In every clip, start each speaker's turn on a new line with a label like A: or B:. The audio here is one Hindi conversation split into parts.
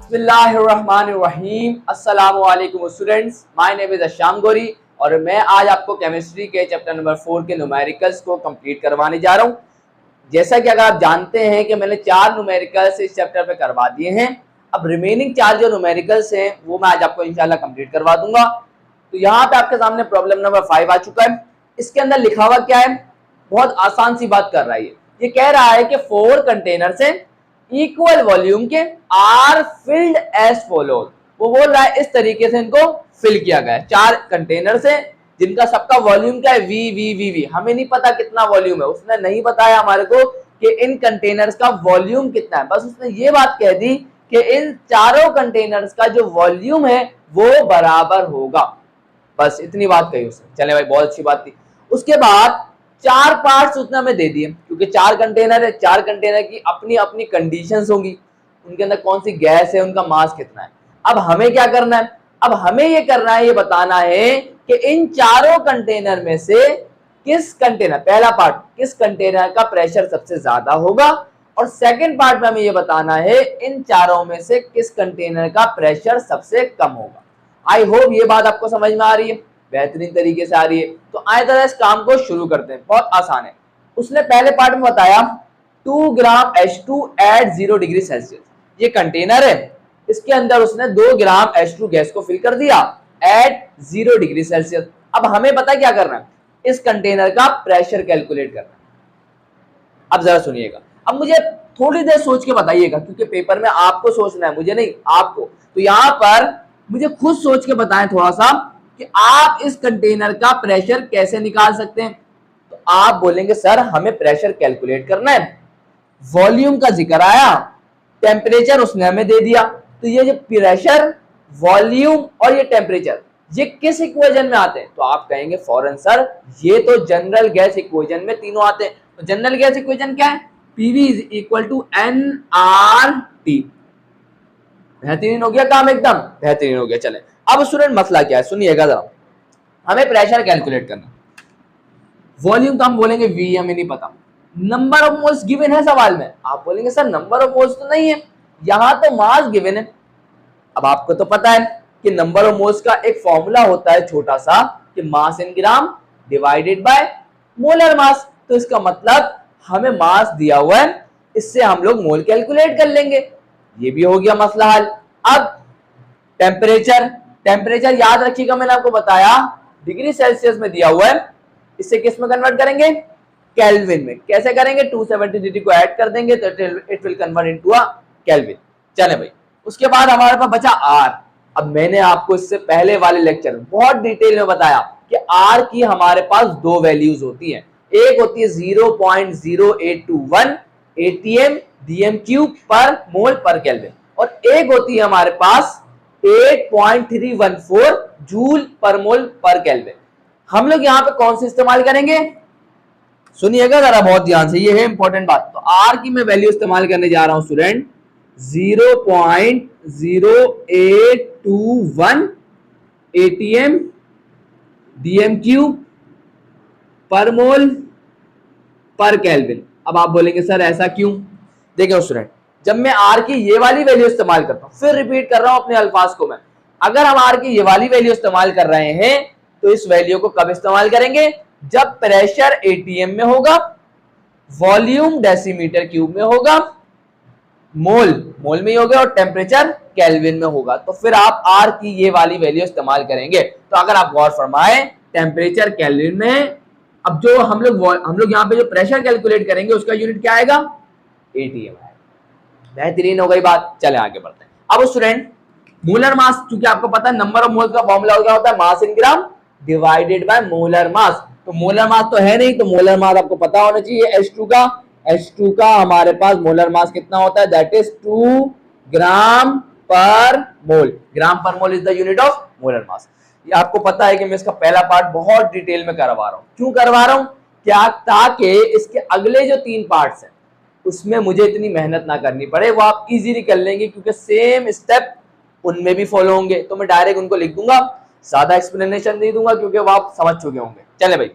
A: बिस्मिल्लाहिर्रहमानिर्रहीम। अस्सलामु अलैकुम स्टूडेंट्स, माय नेम इज अशाम गोरी और मैं आज आपको केमिस्ट्री के चैप्टर नंबर 4 के न्यूमेरिकल्स को कंप्लीट करवाने जा रहा हूं। जैसा कि अगर आप जानते हैं कि मैंने 4 न्यूमेरिकल्स इस चैप्टर पे करवा दिए हैं, अब रिमेनिंग 4 जो न्यूमेरिकल्स हैं वो मैं आज आपको इंशाल्लाह कंप्लीट करवा दूंगा। तो यहाँ पे आपके सामने प्रॉब्लम नंबर 5 आ चुका है। इसके अंदर लिखा हुआ क्या है, बहुत आसान सी बात कर रहा है। ये कह रहा है कि 4 कंटेनर से इक्वल वॉल्यूम के आर फिल्ड एज फॉलोज। वो बोल रहा है इस तरीके से इनको फिल किया गया है। 4 कंटेनर से जिनका सबका वॉल्यूम क्या है, वी वी वी वी। हमें नहीं पता कितना वॉल्यूम है, उसने नहीं बताया हमारे को कि इन कंटेनर्स का वॉल्यूम कितना है, बस उसने ये बात कह दी कि इन चारों कंटेनर्स का जो वॉल्यूम है वो बराबर होगा। बस इतनी बात कही उसने। चले भाई, बहुत अच्छी बात थी। उसके बाद 4 पार्ट्स उसने हमें दे दिए, क्योंकि 4 कंटेनर है, 4 कंटेनर की अपनी अपनी कंडीशंस होंगी, उनके अंदर कौन सी गैस है, उनका मास कितना है। अब हमें क्या करना है, अब हमें ये करना है, ये बताना है कि इन चारों कंटेनर में से किस कंटेनर, पहला पार्ट, किस कंटेनर का प्रेशर सबसे ज्यादा होगा, और सेकंड पार्ट में हमें ये बताना है इन चारों में से किस कंटेनर का प्रेशर सबसे कम होगा। आई होप ये बात आपको समझ में आ रही है, बेहतरीन तरीके से आ रही है। तो आए तरह इस काम को शुरू करते हैं, बहुत आसान है। उसने पहले पार्ट में बताया 2 ग्राम H2 एट 0 डिग्री सेल्सियस। ये कंटेनर है, इसके अंदर उसने 2 ग्राम H2 गैस को फिल कर दिया एट 0 डिग्री सेल्सियस। अब हमें पता क्या करना है, इस कंटेनर का प्रेशर कैलकुलेट करना है। अब जरा सुनिएगा, अब मुझे थोड़ी देर सोच के बताइएगा, क्योंकि पेपर में आपको सोचना है, मुझे नहीं, आपको। तो यहां पर मुझे खुद सोच के बताएं थोड़ा सा कि आप इस कंटेनर का प्रेशर कैसे निकाल सकते हैं। तो आप बोलेंगे सर हमें प्रेशर कैलकुलेट करना है, वॉल्यूम का जिक्र आया, टेम्परेचर उसने हमें दे दिया, तो ये जो प्रेशर, वॉल्यूम और ये टेम्परेचर, ये किस इक्वेशन में आते हैं। तो आप कहेंगे फौरन सर ये तो जनरल गैस इक्वेशन में तीनों आते हैं। तो जनरल गैस इक्वेशन क्या है, PV is equal to NRT। बेहतरीन हो गया काम, एकदम बेहतरीन हो गया। चले अब स्टूडेंट मसला क्या है, सुनिएगा जरा। हमें प्रेशर कैलकुलेट करना, वॉल्यूम तो हम बोलेंगे V, हमें नहीं पता। नंबर ऑफ मोल्स गिवन है सवाल में, आप बोलेंगे सर नंबर ऑफ मोल्स तो नहीं है, यहां तो मास गिवन है। अब आपको तो पता है कि नंबर ऑफ मोल्स का एक फॉर्मूला होता है छोटा सा, कि mass in gram divided by molar mass. तो इसका मतलब हमें मास दिया हुआ है, इससे हम लोग मोल कैलकुलेट कर लेंगे। ये भी हो गया मसला हल। अब टेम्परेचर, टेम्परेचर याद रखिएगा, मैंने आपको बताया डिग्री सेल्सियस में दिया हुआ है, इससे किस में कन्वर्ट करेंगे, केल्विन में। कैसे करेंगे, 270 डिग्री को ऐड कर देंगे तो it will convert into a kelvin. चले भाई, उसके बाद हमारे पास बचा R। अब मैंने आपको इससे पहले वाले लेक्चर में बहुत डिटेल में बताया कि R की हमारे पास 2 वैल्यूज होती हैं, एक होती है 0.0821 ATM DM क्यूब पर मोल पर केल्विन, और एक होती है हमारे पास 8.314 जूल पर मोल पर केल्विन। हम लोग यहाँ पे कौन सी इस्तेमाल करेंगे, सुनिएगा जरा बहुत ध्यान से, ये है इंपॉर्टेंट बात। तो R की मैं वैल्यू इस्तेमाल करने जा रहा हूं स्टूडेंट 0.0821 ATM DM क्यूब पर मोल पर केल्विन। अब आप बोलेंगे सर ऐसा क्यों, देखिए स्टूडेंट, जब मैं R की ये वाली वैल्यू इस्तेमाल करता हूं, फिर रिपीट कर रहा हूं अपने अल्फाज को मैं, अगर हम R की ये वाली वैल्यू इस्तेमाल कर रहे हैं तो इस वैल्यू को कब इस्तेमाल करेंगे, जब प्रेशर ATM में होगा, वॉल्यूम डेसीमीटर क्यूब में होगा, मोल मोल में ही होगा, और टेम्परेचर केल्विन में होगा। तो फिर आप R की ये वाली वैल्यू इस्तेमाल करेंगे। तो अगर आप गौर फरमाए, टेम्परेचर केल्विन में, अब जो हम लोग यहाँ पे जो प्रेशर कैलकुलेट करेंगे उसका यूनिट क्या आएगा, ATM आएगा। बेहतरीन हो गई बात। चले आगे बढ़ते हैं। अब स्टूडेंट मोलर मास, क्योंकि आपको पता है नंबर ऑफ मोल्स का फॉर्मूला क्या होता है, mass in gram divided by molar mass. तो मोलर मास तो है नहीं, तो मोलर मास आपको पता होना चाहिए H2 का हमारे पास मोलर मास कितना होता है, दैट इज 2 ग्राम पर मोल। ग्राम पर mole is the unit of molar mass. ये आपको पता है कि मैं इसका पहला पार्ट बहुत डिटेल में करवा रहा हूं। क्यों करवा रहा हूं, क्या, ताकि इसके अगले जो 3 पार्ट्स हैं उसमें मुझे इतनी मेहनत ना करनी पड़े, वो आप इजीली कर लेंगे, क्योंकि सेम स्टेप उनमें भी फॉलो होंगे। तो मैं डायरेक्ट उनको लिख दूंगा, सादा एक्सप्लेनेशन दे दूंगा, क्योंकि वो आप समझ चुके होंगे। चले भाई,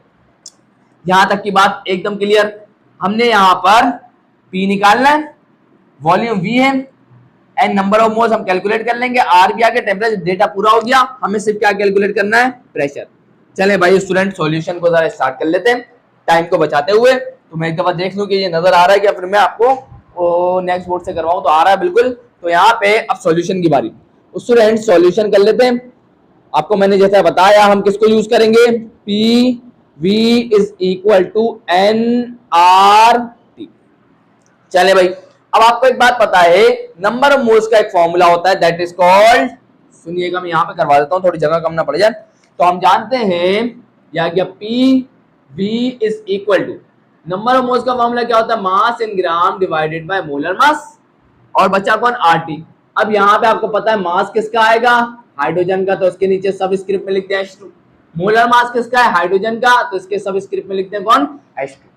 A: यहां तक की बात एकदम क्लियर। हमने यहां पर P निकालना है, वॉल्यूम V है, एन नंबर ऑफ मोल्स हम कैलकुलेट कर लेंगे, आर भी आके टेम्परेचर, डेटा पूरा हो गया, हमें सिर्फ क्या कैलकुलेट करना है, प्रेशर। चले भाई स्टूडेंट सॉल्यूशन को जरा स्टार्ट कर लेते हैं टाइम को बचाते हुए। तो मैं एक दफा देख लूं कि ये नजर आ रहा है, क्या फिर मैं आपको नेक्स्ट बोर्ड से करवाऊं। तो आ रहा है बिल्कुल। तो यहाँ पे अब सॉल्यूशन की बारी, स्टूडेंट सॉल्यूशन कर लेते हैं। आपको मैंने जैसा बताया हम किसको यूज करेंगे, P V is equal to N R T. चले भाई, अब आपको एक बात पता है, नंबर ऑफ मोल्स का एक फॉर्मूला होता है, दैट इज कॉल्ड, सुनिएगा मैं यहाँ पे करवा देता हूँ, थोड़ी जगह कम ना पड़ जाए। तो हम जानते हैं या क्या, P V is equal to, number of moles का फॉर्मूला क्या होता है, mass in gram divided by molar mass, और बचा कौन, आरटी। अब यहाँ पे आपको पता है मास किसका आएगा, हाइड्रोजन का, तो इसके नीचे सब स्क्रिप्ट में लिखते हैं H2। मोलर मास किसका है, हाइड्रोजन का, तो इसके सब स्क्रिप्ट में लिखते हैं कौन, H2।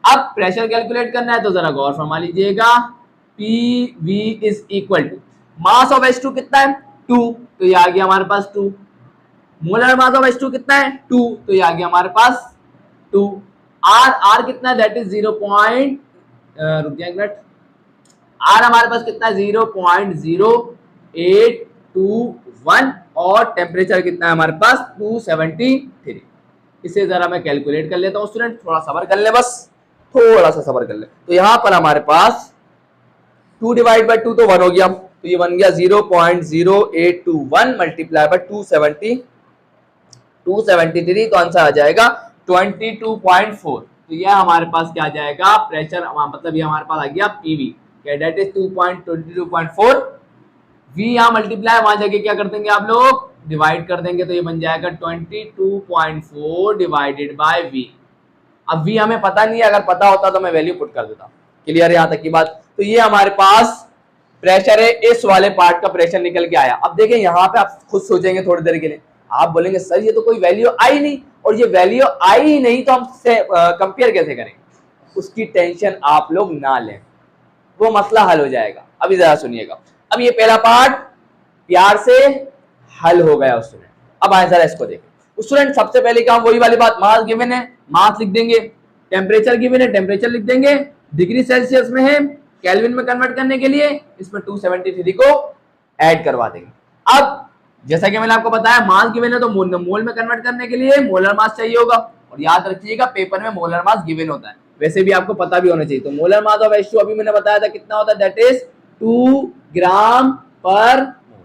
A: अब प्रेशर कैलकुलेट करना है, तो जरा गौर फरमा लीजिएगा, P V is equal to, mass of H2 कितना है, 2, तो ये आ गया हमारे पास 2। मोलर मास ऑफ H2 कितना है, 2, तो ये आ गया हमारे पास 2। आर कितना है, दैट इज 0. रुक जाए एक मिनट, आर हमारे पास कितना है, 0.0821, और टेम्परेचर कितना है हमारे पास, 273। इसे जरा मैं कैलकुलेट कर लेता हूँ स्टूडेंट, थोड़ा सबर कर ले, बस थोड़ा सा सबर कर ले। तो यहाँ पर हमारे पास 2 डिवाइड बाई 2 तो 1 हो गया, तो ये बन गया 0.0821 मल्टीप्लाई बाय 273, तो आंसर आ जाएगा 22.4। तो यह हमारे पास क्या आ जाएगा, प्रेशर, मतलब ये हमारे पास आ गया पीवी, दैट इज 2.22.4। वी यहाँ मल्टीप्लाई, वहां जाके क्या कर देंगे आप लोग, डिवाइड कर देंगे, तो ये बन जाएगा 22.4 डिवाइडेड बाय वी। अब वी हमें पता नहीं है, अगर पता होता तो मैं वैल्यू पुट कर देता। क्लियर है यहाँ तक की बात। तो ये हमारे पास प्रेशर है, इस वाले पार्ट का प्रेशर निकल के आया। अब देखें यहाँ पे आप खुद सोचेंगे थोड़ी देर के लिए, आप बोलेंगे सर ये तो कोई वैल्यू आई नहीं, और ये वैल्यू आई ही नहीं तो हम कंपेयर कैसे करेंगे। उसकी टेंशन आप लोग ना लें, वो मसला हल हो जाएगा। अभी जरा सुनिएगा, अब ये पहला पार्ट प्यार से हल हो गया स्टूडेंट। अब आए जरा इसको देखें स्टूडेंट, सबसे पहले क्या, वही वाली बात, मास गिवन है, मास लिख देंगे, टेम्परेचर गिवन है, टेम्परेचर लिख देंगे, डिग्री सेल्सियस में है, केल्विन में कन्वर्ट करने के लिए इसमें 273 को ऐड करवा देंगे। अब जैसा कि मैंने आपको बताया, मास गिवन है तो मोल में कन्वर्ट करने के लिए मोलर मास चाहिए होगा, और याद रखिएगा पेपर में मोलर मास गिवन होता है, वैसे भी आपको पता भी होना चाहिए। तो मोलर मास ऑफ H2 अभी मैंने बताया था कितना होता है, दैट इज 2 ग्राम पर मोल।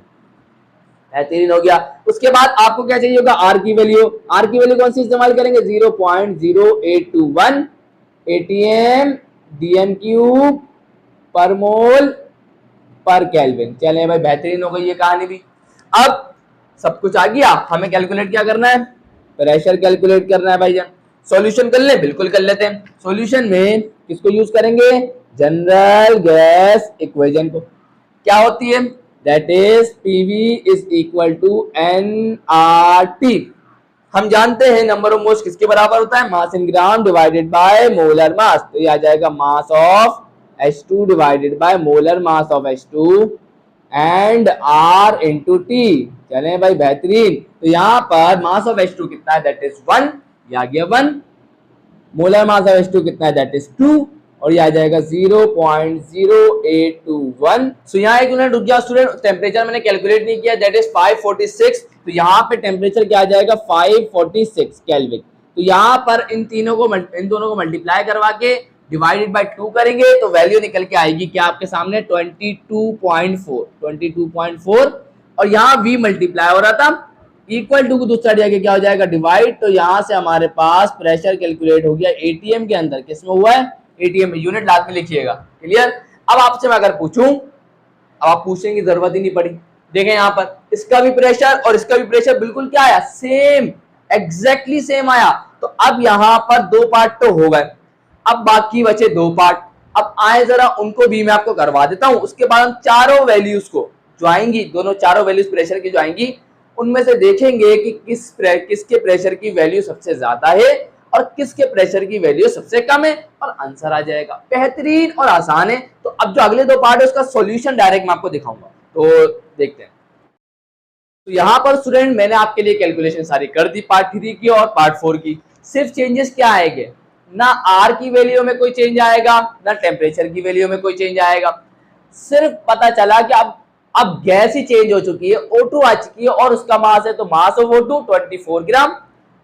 A: बेहतरीन हो गया। उसके बाद आपको क्या चाहिए होगा, आर की वैल्यू। आर की वैल्यू कौन सी इस्तेमाल करेंगे, 0.0821 atm dn क्यूब पर मोल पर केल्विन। चले भाई बेहतरीन हो गई ये कहानी भी। अब सब कुछ आ गया, हमें कैलकुलेट क्या करना है, प्रेशर कैलकुलेट करना है भाईजान। सॉल्यूशन कर ले, बिल्कुल कर लेते हैं। सॉल्यूशन में किसको यूज करेंगे, जनरल गैस इक्वेशन को। क्या होती है, that is PV is equal to NRT. हम जानते हैं नंबर ऑफ मोल्स किसके बराबर होता है, mass in gram divided by molar mass. तो ये आ जाएगा mass of H2 divided by molar mass of H2 and R into T. चले भाई बेहतरीन। तो यहाँ पर मास ऑफ H2 कितना है, दैट इज 1, ये आ गया 1। मोलर मास ऑफ H2 कितना है, दैट इज 2, और ये आ जाएगा 0.0821। सो यहाँ एक मिनट रुक गया स्टूडेंट, टेम्परेचर मैंने कैलकुलेट नहीं किया, दैट इज 546। तो यहाँ पे टेम्परेचर क्या आ जाएगा, 546 केल्विन। तो यहाँ पर इन दोनों को मल्टीप्लाई करवा के डिवाइडेड बाय 2 करेंगे तो वैल्यू निकल के आएगी क्या आपके सामने, 22.4। और यहाँ V मल्टीप्लाई हो रहा था, इक्वल टू को दूसरा जगह क्या हो जाएगा, डिवाइड। तो यहाँ से हमारे पास प्रेशर कैलकुलेट हो गया एटीएम के अंदर। किसमें हुआ है, एटीएम में। यूनिट लास्ट में लिखिएगा। क्लियर। अब आपसे मैं अगर पूछूं, अब आप पूछने की जरूरत ही नहीं पड़ी। देखें यहाँ पर इसका भी प्रेशर और इसका भी प्रेशर बिल्कुल क्या आया, सेम, एग्जैक्टली सेम आया। तो अब यहाँ पर 2 पार्ट तो हो गए, अब बाकी बचे 2 पार्ट। अब आए जरा उनको भी मैं आपको करवा देता हूं। उसके बाद हम चारों वैल्यूज को जो आएंगी, दोनों चारों वैल्यूज प्रेशर की जो आएंगी, उनमें से देखेंगे कि किसके प्रेशर की वैल्यू सबसे ज्यादा है और किसके प्रेशर की वैल्यू सबसे कम है, और आंसर आ जाएगा। बेहतरीन और आसान है। तो अब जो अगले 2 पार्ट है उसका सॉल्यूशन डायरेक्ट मैं आपको दिखाऊंगा, तो देखते हैं। तो यहाँ पर स्टूडेंट मैंने आपके लिए कैलकुलेशन सारी कर दी, पार्ट 3 की और पार्ट 4 की। सिर्फ चेंजेस क्या आएंगे, ना आर की वैल्यू में कोई चेंज आएगा, ना टेम्परेचर की वैल्यू में कोई चेंज आएगा। सिर्फ पता चला कि अब अब गैस ही चेंज हो चुकी है, O2 आ चुकी है और उसका मास है, तो mass of O2 24 gram.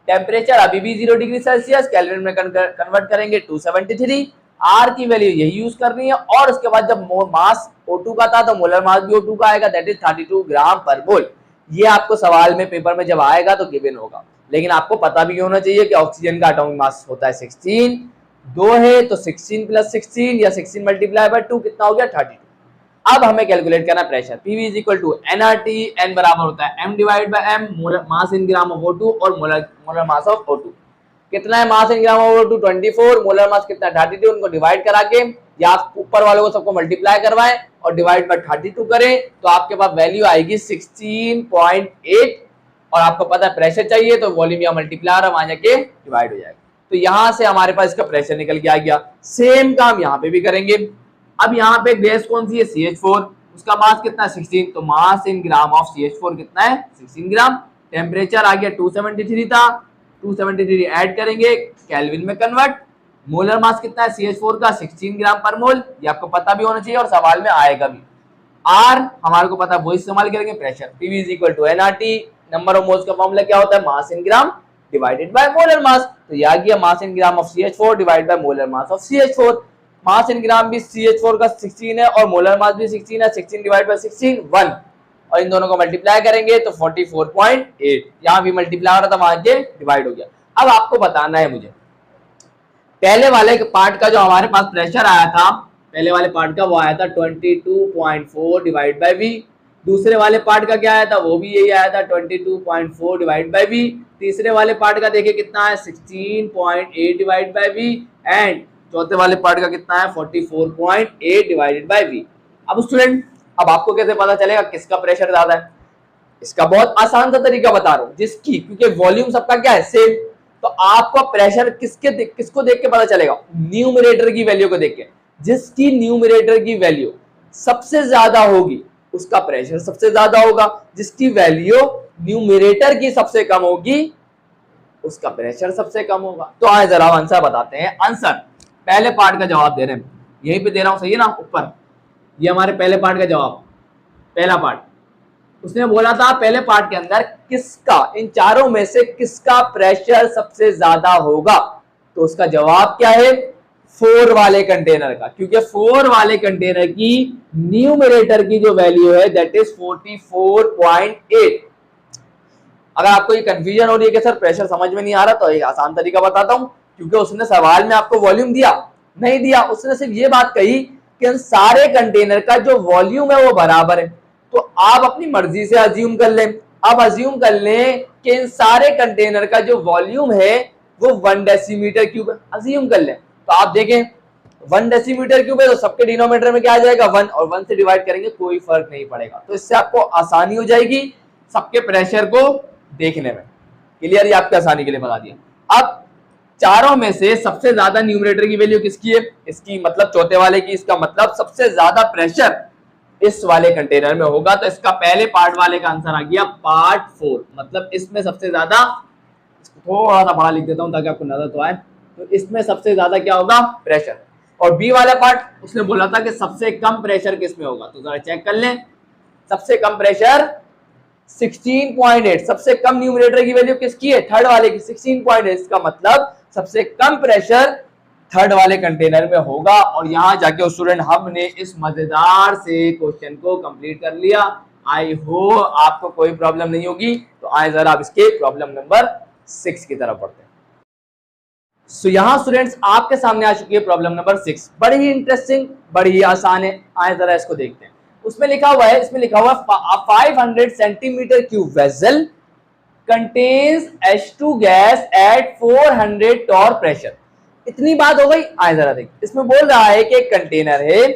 A: Temperature अभी भी 0 डिग्री सेल्सियस, केल्विन में कन्वर्ट करेंगे 273। आर की वैल्यू यही यूज करनी है और उसके बाद जब मास O2 का था तो मोलर मास भी O2 का आएगा, दैट इज 32 ग्राम पर मोल। ये आपको सवाल में पेपर में जब आएगा तो गिवन होगा, लेकिन आपको पता भी होना चाहिए कि ऑक्सीजन का एटॉमिक मास होता है 16, 2 है तो 16 प्लस 16 या 16 मल्टीप्लाई बाय 2 कितना हो गया 32। अब हमें कैलकुलेट करना pressure, PV is equal to NRT, N बराबर होता है m divide by m, mass in gram of O2 और मोलर मास ऑफ O2 कितना है, mass in gram of O2 24, molar mass कितना 32, उनको डिवाइड करा के या आप ऊपर वालों को सबको मल्टीप्लाई करवाएं और डिवाइड बाय 32 करें तो आपके पास वैल्यू आएगी 16.8 और आपको पता है प्रेशर चाहिए तो वॉल्यूम या मल्टीप्लाई वहां जाके डिवाइड हो जाएगा। तो यहां से हमारे पास इसका प्रेशर निकल के आ गया। सेम काम यहाँ पे भी करेंगे। अब यहाँ पे गैस कौन सी है, CH4, उसका मास कितना है 16, तो मास इन ग्राम ऑफ CH4 कितना है 16 ग्राम। टेम्परेचर आ गया 273 था, 273 ऐड करेंगे केल्विन में कन्वर्ट। मोलर मास कितना है CH4 का 16 ग्राम पर मोल, ये आपको पता भी होना चाहिए और सवाल में आएगा भी। आर हमारे को पता है वो इस्तेमाल करेंगे। Pressure PV is equal to NRT, number of moles का फॉर्मूला क्या होता है, mass in gram divided by molar mass. तो ये आ गया mass in gram of CH4 divide by molar mass of CH4। Mass in gram भी CH4 का 16 है और मोलर मास भी 16 है, 16 डिवाइड बाय 16 1 और इन दोनों को मल्टीप्लाई करेंगे तो 44.8, यहाँ भी मल्टीप्लाई हो रहा था वहां से डिवाइड हो गया। अब आपको बताना है मुझे पहले वाले पार्ट का जो हमारे पास प्रेशर आया था, पहले वाले पार्ट का वो आया था 22.4 डिवाइड बाय V। दूसरे वाले पार्ट का क्या आया था, वो भी यही आया था 22.4 डिवाइड बाय V। तीसरे वाले पार्ट का देखिए कितना है 16.8 डिवाइड बाय V एंड चौथे वाले पार्ट का कितना है 44.8 डिवाइडेड बाय V। अब स्टूडेंट अब आपको कैसे पता चलेगा किसका प्रेशर ज्यादा है, इसका बहुत आसान सा तरीका बता रहा हूं, जिसकी क्योंकि वॉल्यूम सबका क्या है सेम, तो आपको प्रेशर किसको देख के पता चलेगा, न्यूमरेटर की वैल्यू को देख के। जिसकी न्यूमरेटर की वैल्यू सबसे ज्यादा होगी उसका प्रेशर सबसे ज्यादा होगा, जिसकी वैल्यू न्यूमरेटर की सबसे कम होगी उसका प्रेशर सबसे कम होगा। तो आए जरा आंसर बताते हैं। आंसर पहले पार्ट का जवाब दे रहे हैं, यहीं पे दे रहा हूं, सही है ना, ऊपर ये हमारे पहले पार्ट का जवाब। पहला पार्ट उसने बोला था पहले पार्ट के अंदर किसका, इन चारों में से किसका प्रेशर सबसे ज्यादा होगा, तो उसका जवाब क्या है 4 वाले कंटेनर का, क्योंकि 4 वाले कंटेनर की न्यूमरेटर की जो वैल्यू है दैट इज 44.8। अगर आपको ये कंफ्यूजन हो रही है कि सर प्रेशर समझ में नहीं आ रहा, तो एक आसान तरीका बताता हूं, क्योंकि उसने सवाल में आपको वॉल्यूम दिया नहीं दिया, उसने सिर्फ ये बात कही कि इन सारे कंटेनर का जो वॉल्यूम है वो बराबर है, तो आप अपनी मर्जी से अज्यूम कर लें। अब अज्यूम कर लें कि इन सारे कंटेनर का जो वॉल्यूम है वो 1 डेसीमीटर क्यूब है, अज्यूम कर लें। तो आप देखें 1 डेसीमीटर क्यूब है तो सबके डिनोमिनेटर में क्या आ जाएगा 1 और 1 से डिवाइड करेंगे कोई फर्क नहीं पड़ेगा, तो इससे आपको आसानी हो जाएगी सबके प्रेशर को देखने में। क्लियर, ये आपकी आसानी के लिए बता दिया। अब चारों में से सबसे ज्यादा न्यूमरेटर की वैल्यू किसकी है, इसकी मतलब चौथे वाले की, इसका मतलब सबसे ज्यादा प्रेशर इस वाले कंटेनर में होगा। तो इसका पहले पार्ट वाले का आंसर आ गया पार्ट 4, मतलब इसमें सबसे ज्यादा, थोड़ा सा बड़ा लिख देता हूं ताकि आपको नजर तो आए, तो इसमें सबसे ज्यादा क्या होगा प्रेशर। और बी वाला पार्ट उसने बोला था कि सबसे कम प्रेशर किसमें होगा, तो जरा चेक कर लें। सबसे कम प्रेशर 16.8, सबसे कम न्यूमरेटर की वैल्यू किसकी है, थर्ड वाले की 16.8, इसका मतलब सबसे कम प्रेशर थर्ड वाले कंटेनर में होगा। और यहां जाके स्टूडेंट हमने इस मजेदार से क्वेश्चन को कंप्लीट कर लिया। आई होप आपको कोई प्रॉब्लम नहीं होगी। तो आए जरा आप इसके प्रॉब्लम नंबर 6 की तरफ बढ़ते हैं। सो यहां स्टूडेंट्स आपके सामने आ चुकी है प्रॉब्लम नंबर 6, बड़ी ही इंटरेस्टिंग, बड़ी ही आसान है। आए जरा इसको देखते हैं। उसमें लिखा हुआ है, इसमें लिखा हुआ है 500 centimetre cube vessel contains H2 gas at 400 torr pressure. इतनी बात हो गई। आए जरा देखिए, इसमें बोल रहा है कि एक कंटेनर है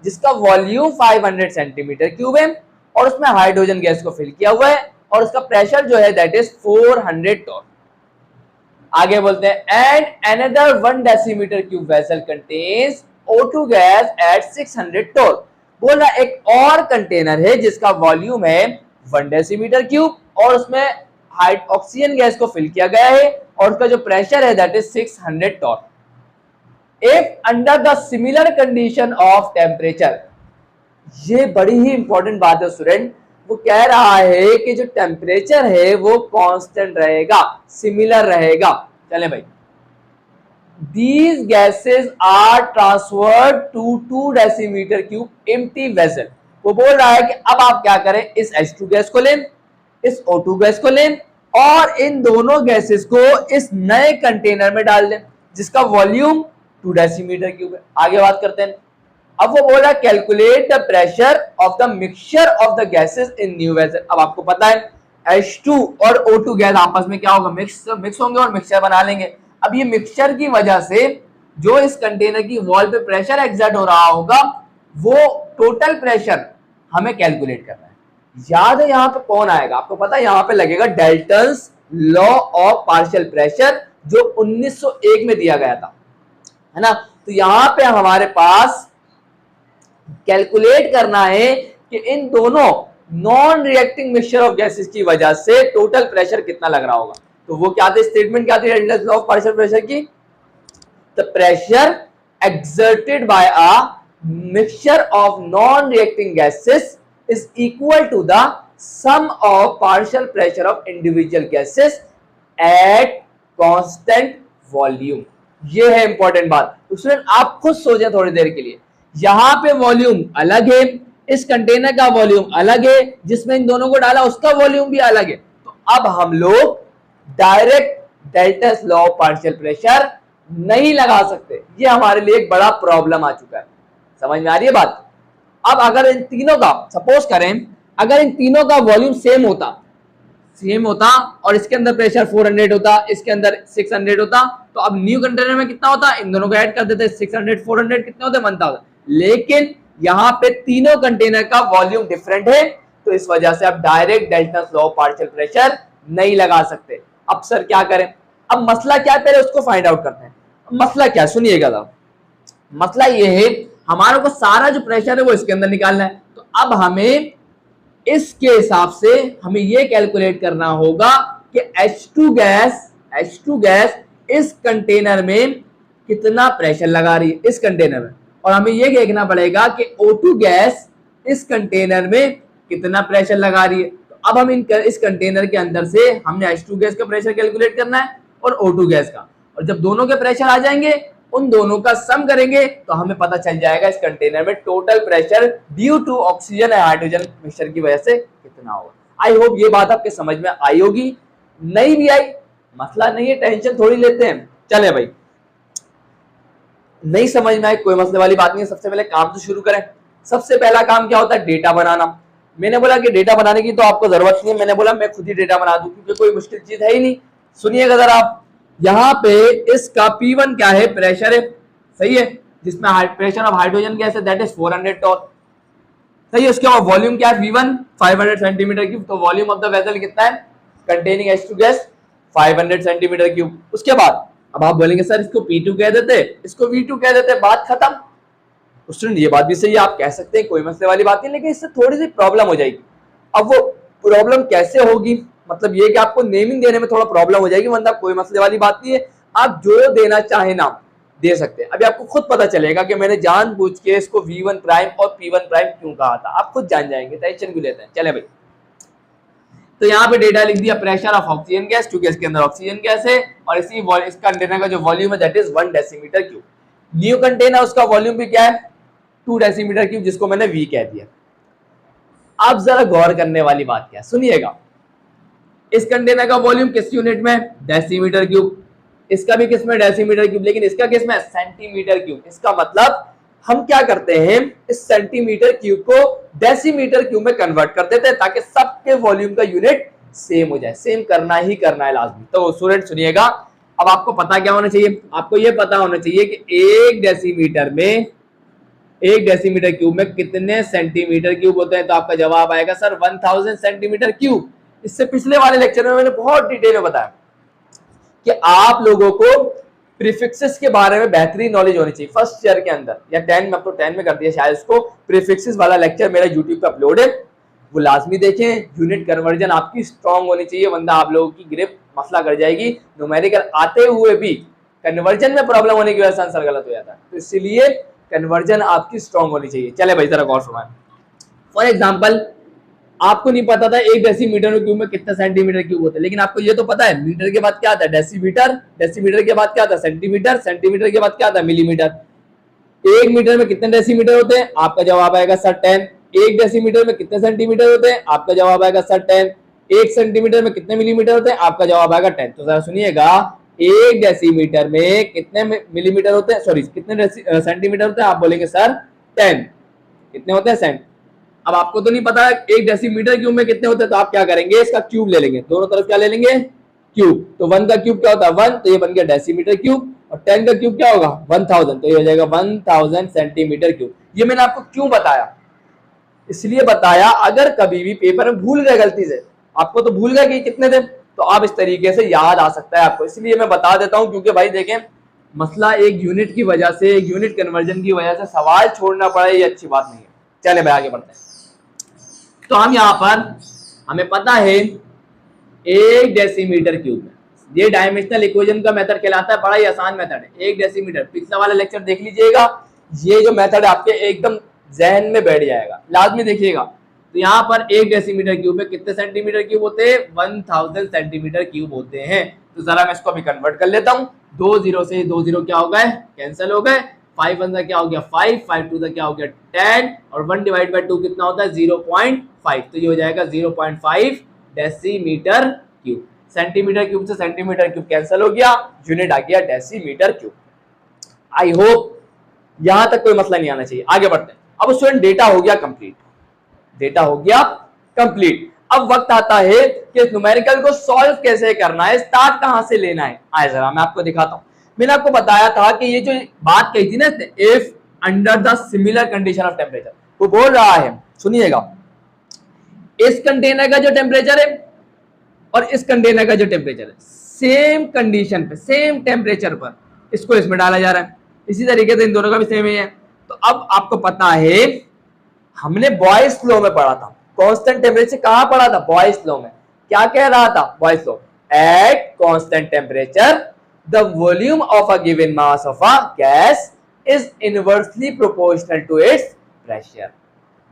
A: जिसका वॉल्यूम 500 सेंटीमीटर क्यूब है और उसमें हाइड्रोजन गैस को फिल किया हुआ है और उसका प्रेशर जो है दैट इज 400 टॉर। आगे बोलते हैं and another 1 decimetre cube vessel contains O2 gas at 600 torr. बोल रहा है एक और कंटेनर है जिसका वॉल्यूम है 1 डेसीमीटर क्यूब और उसमें ऑक्सीजन गैस को फिल किया गया है और उसका जो प्रेशर है that is 600 torr. If under the similar condition of temperature, ये बड़ी ही इंपॉर्टेंट बात है स्टूडेंट। वो कह रहा है कि जो टेम्परेचर है वो कांस्टेंट रहेगा, सिमिलर रहेगा। चले भाई, these gases are transferred to 2 decimetre cube empty vessel. वो बोल रहा है कि अब आप क्या करें, इस H2 गैस को लें, इस O2 गैस को लें और इन दोनों गैसेस को इस नए कंटेनर में डाल दें जिसका वॉल्यूम 2 डेसीमीटर क्यूब है। आगे बात करते हैं। अब वो बोल रहा है calculate the pressure of the mixture of the gases in new vessel. अब आपको पता है H2 और O2 गैस आपस में क्या होगा, मिक्स होंगे और मिक्सचर बना लेंगे। अब ये मिक्सचर की वजह से जो इस कंटेनर की वॉल पे प्रेशर एक्सर्ट हो रहा होगा वो टोटल प्रेशर हमें कैलकुलेट करना है। याद है यहाँ पे कौन आएगा, आपको पता है यहाँ पे लगेगा Dalton's law of partial pressure जो 1901 में दिया गया था, है ना। तो यहाँ पे हमारे पास कैलकुलेट करना है कि इन दोनों non reacting mixture of gases की वजह से टोटल प्रेशर कितना लग रहा होगा। तो वो क्या थी, स्टेटमेंट क्या थी Dalton's law of partial pressure की, the pressure exerted by a mixture of non-reacting gases is equal to the sum of partial pressure of individual gases at constant volume। ये है इंपॉर्टेंट बात। तो स्टूडेंट आप खुद सोचें थोड़ी देर के लिए, यहां पे वॉल्यूम अलग है, इस कंटेनर का वॉल्यूम अलग है, जिसमें इन दोनों को डाला उसका वॉल्यूम भी अलग है। तो अब हम लोग direct Dalton's law of partial pressure नहीं लगा सकते, ये हमारे लिए एक बड़ा प्रॉब्लम आ चुका है। समझ में आ रही है बात। अब अगर इन तीनों का सपोज करें, अगर इन तीनों का वॉल्यूम सेम होता और इसके अंदर प्रेशर 400 होता, इसके अंदर 600 होता, तो अब न्यू कंटेनर में कितना होता, इन दोनों को ऐड कर देते, 600 400 कितने होते, 1000। लेकिन यहाँ पे तीनों कंटेनर का वॉल्यूम डिफरेंट है, तो इस वजह से आप direct Dalton's law of partial pressure नहीं लगा सकते। अब सर क्या करें, अब मसला क्या है पहले उसको फाइंड आउट करते हैं। मसला क्या, सुनिएगा। मसला ये है हमारे को सारा जो प्रेशर है वो इसके अंदर निकालना है। तो अब हमें इसके हिसाब से हमें ये कैलकुलेट करना होगा कि H2 गैस इस कंटेनर में कितना प्रेशर लगा रही है, इस कंटेनर में, और हमें ये देखना पड़ेगा कि O2 गैस इस कंटेनर में कितना प्रेशर लगा रही है। तो अब हम इस कंटेनर के अंदर से हमने H2 गैस का प्रेशर कैलकुलेट करना है और O2 गैस का, और जब दोनों के प्रेशर आ जाएंगे उन दोनों का सम करेंगे तो हमें पता चल जाएगा इस कंटेनर में total pressure due to oxygen and hydrogen mixture की वजह से कितना होगा। आई होप ये बात आपके समझ में आई होगी। नहीं भी आई मसला नहीं है, टेंशन थोड़ी लेते हैं। चले भाई, नहीं समझ में आई कोई मसले वाली बात नहीं है। सबसे पहले काम तो शुरू करें। सबसे पहला काम क्या होता है, डेटा बनाना। मैंने बोला कि डेटा बनाने की तो आपको जरूरत नहीं है, मैंने बोला मैं खुद ही डेटा बना दूं क्योंकि कोई मुश्किल चीज है ही नहीं। सुनिएगा जरा आप, यहाँ पे इसका P1 क्या है, प्रेशर है, सही है, जिसमें प्रेशर ऑफ हाइड्रोजन गैस है दैट इज 400 टॉल, सही है। उसके बाद वॉल्यूम क्या है, V1 500 सेंटीमीटर क्यूब। तो वॉल्यूम ऑफ द वेसल कितना है containing H2 gas, 500 centimetre cube. उसके बाद अब आप बोलेंगे सर इसको P2 कह देते, इसको V2 कह देते, बात खत्म। स्टूडेंट ये बात भी सही है, आप कह सकते हैं, कोई मसले वाली बात नहीं, लेकिन इससे थोड़ी सी प्रॉब्लम हो जाएगी। अब वो प्रॉब्लम कैसे होगी, मतलब ये कि आपको नेमिंग देने में थोड़ा प्रॉब्लम हो जाएगी, वरना कोई मसले वाली बात नहीं है, आप जो देना चाहे नाम दे सकते हैं। अभी आपको खुद पता चलेगा कि मैंने जानबूझ के इसको V1 प्राइम और P1 प्राइम क्यों कहा था, आप खुद जान जाएंगे, टेंशन क्यों लेते हैं। चले भाई, तो यहाँ पे डेटा लिख दिया, प्रेशर ऑफ ऑक्सीजन गैस, क्योंकि इसके अंदर ऑक्सीजन गैस है, और इस कंटेनर का जो वॉल्यूम है that is 1 decimetre cube. New container उसका वॉल्यूम भी क्या है, 2 डेसीमीटर क्यूब, जिसको मैंने V कह दिया। अब जरा गौर करने वाली बात क्या है, सुनिएगा। इस कंटेनर का वॉल्यूम किस यूनिट में, डेसीमीटर क्यूब, इसका भी किस में, डेसीमीटर क्यूब, लेकिन इसका किस में, सेंटीमीटर क्यूब। इसका मतलब हम क्या करते हैं, इस सेंटीमीटर क्यूब को डेसीमीटर क्यूब में कन्वर्ट कर देते हैं ताकि सबके वॉल्यूम का यूनिट सेम हो जाए। सेम करना ही करना है लाजमी। तो स्टूडेंट सुनिएगा, अब आपको पता क्या होना चाहिए, आपको यह पता होना चाहिए कि 1 डेसीमीटर क्यूब में कितने सेंटीमीटर क्यूब होते हैं। तो आपका जवाब आएगा सर 1000 सेंटीमीटर क्यूब। इससे पिछले वाले लेक्चर में मैंने बहुत डिटेल में बताया कि आप लोगों को प्रीफिक्सेस के बारे में बेहतरीन नॉलेज होनी चाहिए फर्स्ट ईयर के अंदर, या 10 में, अब तो 10 में कर दिया शायद इसको। प्रीफिक्सेस वाला लेक्चर मेरा यूट्यूब पे अपलोड है, वो लाजमी देखें। यूनिट कन्वर्जन आपकी स्ट्रांग होनी चाहिए, वरना आप लोगों की ग्रिप मसला कर जाएगी। न्यूमेरिकल आते हुए भी कन्वर्जन में प्रॉब्लम होने की वजह से आंसर गलत हो जाता है, तो इसीलिए कन्वर्जन आपकी स्ट्रांग होनी चाहिए। चले भाई जरा गौर फरमाएं। फॉर एग्जाम्पल आपको नहीं पता था 1 डेसीमीटर क्यूब में कितना सेंटीमीटर क्यूब होता है, लेकिन आपको ये तो पता है मीटर के बाद क्या आता है डेसीमीटर, डेसीमीटर के बाद क्या आता है सेंटीमीटर, सेंटीमीटर के बाद क्या आता है मिलीमीटर। 1 मीटर में कितने डेसीमीटर होते हैं, आपका जवाब आएगा सर 10। 1 डेसीमीटर में कितने सेंटीमीटर होते हैं, आपका जवाब आएगा सर 10। 1 सेंटीमीटर में कितने मिलीमीटर होते हैं, आपका जवाब आएगा 10। तो जरा सुनिएगा 1 डेसीमीटर में कितने मिलीमीटर होते हैं, सॉरी कितने सेंटीमीटर होते हैं, आप बोलेंगे सर 10। कितने होते हैं सेंट। अब आपको तो नहीं पता 1 डेसीमीटर क्यूब में कितने होते हैं, तो आप क्या करेंगे इसका क्यूब ले लेंगे, दोनों तरफ क्या ले लेंगे क्यूब। तो 1 का क्यूब क्या होता है 1, तो ये बन गया डेसीमीटर क्यूब, और 10 का क्यूब क्या होगा 1000, तो ये हो जाएगा 1000 सेंटीमीटर क्यूब। ये मैंने आपको क्यों बताया, इसलिए बताया अगर कभी भी पेपर में भूल गए गलती से, आपको तो भूल गए कि कितने थे, तो आप इस तरीके से याद आ सकता है आपको, इसलिए मैं बता देता हूं। क्योंकि भाई देखें मसला एक यूनिट की वजह से, एक यूनिट कन्वर्जन की वजह से सवाल छोड़ना पड़े, ये अच्छी बात नहीं है। चले भाई आगे बढ़ते हैं। तो हम यहाँ पर हमें पता है 1 डेसीमीटर क्यूब में, ये डायमेंशनल इक्वेशन का मेथड कहलाता है, बड़ा ही आसान मेथड है। 1 डेसीमीटर, पिछला वाला लेक्चर देख लीजिएगा, ये जो मेथड है आपके एकदम जहन में बैठ जाएगा, लाजमी देखिएगा। तो यहाँ पर 1 डेसीमीटर क्यूब में कितने सेंटीमीटर क्यूब होते हैं 1000 सेंटीमीटर क्यूब होते हैं। तो जरा मैं इसको अभी कन्वर्ट कर लेता हूँ। 2 0 से 2 0 क्या हो गए कैंसिल हो गए, 5 1 का क्या हो गया 5, 5 2 का क्या हो गया 10, और 1 डिवाइड बाई 2 कितना होता है 0.5, तो ये हो जाएगा 0.5 डेसीमीटर क्यूब। सेंटीमीटर क्यूब से सेंटीमीटर क्यूब कैंसिल हो गया, यूनिट आ गया डेसीमीटर क्यूब। आई होप यहां तक कोई मसला नहीं आना चाहिए। आगे बढ़ते हैं। अब स्टूडेंट डेटा हो गया कंप्लीट, डेटा हो गया कंप्लीट। अब वक्त आता है कि न्यूमेरिकल को सॉल्व कैसे करना है, स्टार्ट कहां से लेना है। आए जरा मैं आपको दिखाता हूं। मैंने आपको बताया था कि ये जो बात कही थी ना, if under the similar condition of temperature, वो बोल रहा है सुनिएगा, इस कंटेनर का जो टेम्परेचर है और इस कंटेनर का जो टेम्परेचर है, सेम कंडीशन पे सेम टेम्परेचर पर इसको इसमें डाला जा रहा है, इसी तरीके से इन दोनों का भी सेम ही है। तो अब आपको पता है हमने बॉयज लॉ में पढ़ा था, कांस्टेंट टेम्परेचर कहां पढ़ा था बॉयज लॉ में, क्या कह रहा था boys law, eight constant temperature the volume of a given mass of a gas is inversely proportional to its pressure।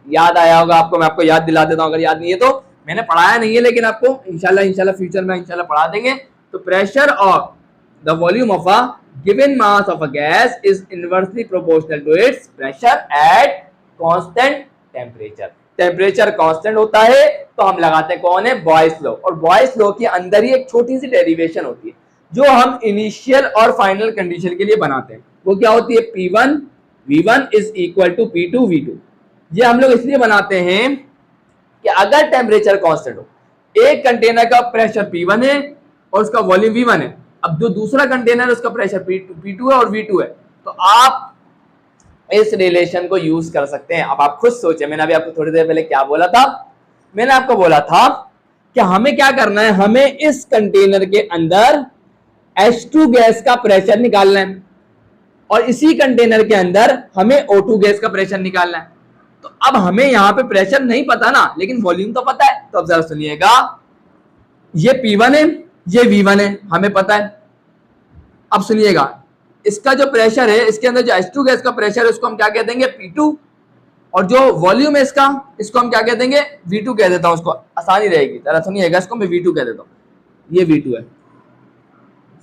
A: याद आया होगा आपको, मैं आपको याद दिला देता हूं अगर याद नहीं है तो, मैंने पढ़ाया नहीं है लेकिन आपको इंशाल्लाह फ्यूचर में इंशाल्लाह पढ़ा देंगे। तो pressure of the volume of a given mass of a gas is inversely proportional to its pressure at constant temperature. Temperature constant होता है तो हम लगाते हैं कौन है बॉयज लॉ, और बॉयज लॉ के अंदर ही एक छोटी सी डेरिवेशन होती है जो हम इनिशियल और फाइनल कंडीशन के लिए बनाते हैं। वो क्या होती है P1 V1 is equal to P2 V2। ये हम लोग इसलिए बनाते हैं कि अगर टेम्परेचर कांस्टेंट हो, एक कंटेनर का प्रेशर P1 है और उसका वॉल्यूम V1 है, अब जो दूसरा कंटेनर है उसका प्रेशर P2 है और V2 है, तो आप इस रिलेशन को यूज कर सकते हैं। अब आप खुद सोचे, मैंने अभी आपको थोड़ी देर पहले क्या बोला था, मैंने आपको बोला था कि हमें क्या करना है, हमें इस कंटेनर के अंदर H2 गैस का प्रेशर निकालना है और इसी कंटेनर के अंदर हमें O2 गैस का प्रेशर निकालना है। तो अब हमें यहां पे प्रेशर नहीं पता ना, लेकिन वॉल्यूम तो पता है। तो अब जरा सुनिएगा, ये P1 है, ये V1 है, हमें पता है। अब सुनिएगा, इसका जो प्रेशर है, इसके अंदर जो H2 गैस का प्रेशर है उसको हम क्या कह देंगे P2, और जो वॉल्यूम है इसका, इसको हम क्या कह देंगे V2 कह देता हूं, उसको आसानी रहेगी। जरा सुनिएगा, इसको मैं V2 कह देता हूं, ये V2 है,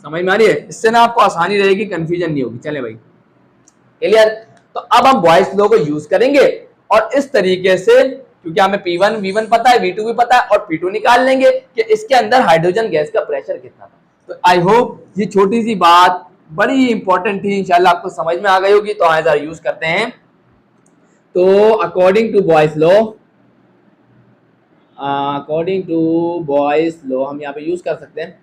A: समझ में आ रही है, इससे ना आपको आसानी रहेगी, कंफ्यूजन नहीं होगी। चले भाई क्लियर। तो अब हम बॉयज लॉ को यूज करेंगे और इस तरीके से, क्योंकि हमें P1 V1 पता है, V2 भी पता है, और P2 निकाल लेंगे कि इसके अंदर हाइड्रोजन गैस का प्रेशर कितना था। तो आई होप ये छोटी सी बात बड़ी इंपॉर्टेंट थी, इंशाल्लाह आपको समझ में आ गई होगी। तो जरा यूज करते हैं। तो अकॉर्डिंग टू बॉयज लॉ हम यहाँ पे यूज कर सकते हैं,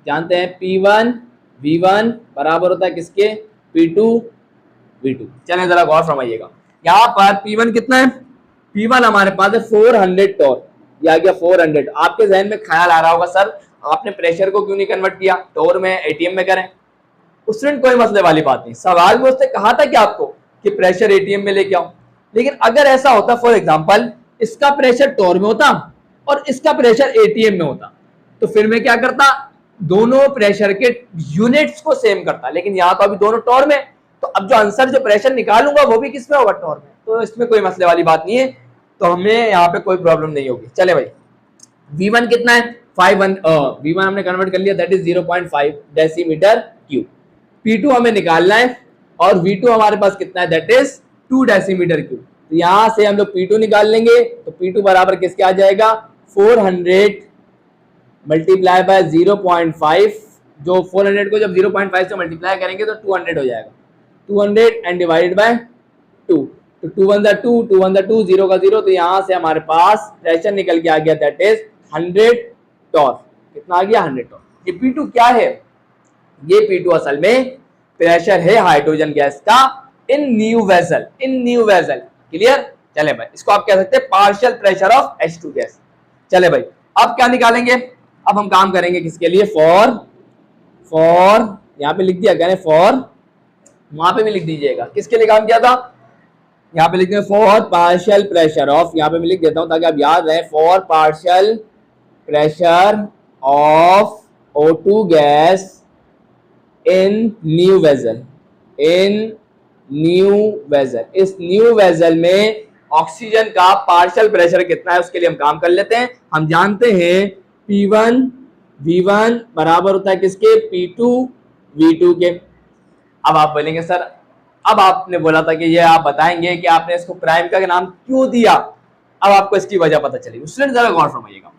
A: जानते हैं P1 V1 बराबर होता है किसके P2 V2। चलें जरा गौर फरमाइएगा, यहाँ पर P1 कितना है, P1 हमारे पास है 400 टॉर्क, ये आ गया 400। आपके जहन में ख्याल आ रहा होगा सर आपने प्रेशर को क्यों नहीं कन्वर्ट किया टॉर्क में, ATM में करें। उस दिन कोई मसले वाली बात नहीं, सवाल में उसने कहा था कि आपको कि प्रेशर ATM में लेके आओ, लेकिन अगर ऐसा होता फॉर एग्जांपल इसका प्रेशर टॉर्क में होता और इसका प्रेशर ATM में होता, तो फिर मैं क्या करता, दोनों प्रेशर के यूनिट्स को सेम करता, लेकिन यहाँ तो अभी दोनों टॉर्क में, तो अब जो आंसर जो प्रेशर निकालूंगा वो भी किस में होगा टॉर्क में। तो इसमें कोई मसले वाली बात नहीं है, तो हमें यहाँ पे कोई प्रॉब्लम नहीं होगी। चले भाई, V1 कितना है, V1 हमने कन्वर्ट कर लिया, that is 0.5 decimetre cube. P2 हमें निकालना है और V2 हमारे पास कितना है, दैट इज 2 डेसीमीटर क्यूब। तो यहां से हम लोग P2 निकाल लेंगे, तो P2 बराबर किसके आ जाएगा, 400 मल्टीप्लाई बाय 0.5, जो 400 को जब 0.5 से मल्टीप्लाई करेंगे तो 200 हो जाएगा, 200 एंड डिवाइडेड बाय 2, तो 2 1 2, 2 1 2, 0 का 0, तो यहां से हमारे पास प्रेशर निकल के आ गया, दैट इज 100 टॉर्क। कितना आ गया, 100 टॉर्क। ये P2 क्या है, ये P2 असल में प्रेशर है हाइड्रोजन गैस का इन न्यू वेसल, इन न्यू वेसल। क्लियर। चले भाई, इसको आप कह सकते हैं partial pressure of H2 gas. चले भाई, अब क्या निकालेंगे, अब हम काम करेंगे किसके लिए, फॉर यहाँ पे लिख दिया, कह रहे फॉर, वहां पे भी लिख दीजिएगा किसके लिए काम किया था, यहाँ पे लिखते हैं फॉर पार्शियल प्रेशर ऑफ, यहाँ पे मैं लिख देता हूं ताकि आप याद रहे, for partial pressure of O2 gas in new vessel, in new vessel. इस न्यू वेसल में ऑक्सीजन का पार्शियल प्रेशर कितना है उसके लिए हम काम कर लेते हैं। हम जानते हैं P1 V1 बराबर होता है किसके, P2 V2 के। अब आप बोलेंगे सर, अब आपने बोला था कि ये आप बताएंगे कि आपने इसको प्राइम का नाम क्यों दिया, अब आपको इसकी वजह पता चलेगी। स्टूडेंट जरा गौर फरमाइएगा,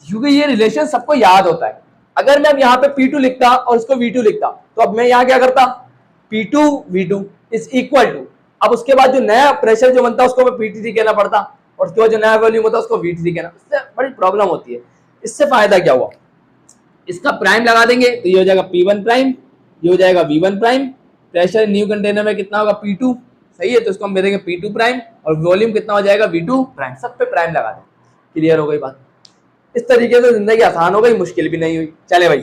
A: क्योंकि ये रिलेशन सबको याद होता है। अगर मैं अब यहाँ पे P2 लिखता और इसको V2 लिखता, तो अब मैं यहाँ क्या करता, P2 V2 is equal to, अब उसके बाद जो नया प्रेशर जो बनता है उसको मैं P3 कहना पड़ता, और उसके बाद जो नया वॉल्यूम होता है उसको V3 कहना, इससे बड़ी प्रॉब्लम होती है। इससे फायदा क्या हुआ, इसका प्राइम लगा देंगे तो ये हो जाएगा P1 प्राइम, ये हो जाएगा V1 prime. Pressure new container में कितना होगा, P2, सही है, तो इसको हम दे देंगे P2 प्राइम, और वॉल्यूम कितना हो जाएगा, V2 प्राइम। सब पे प्राइम लगा दें। क्लियर हो गई बात। इस तरीके से जिंदगी आसान हो गई, मुश्किल भी नहीं हुई। चले भाई,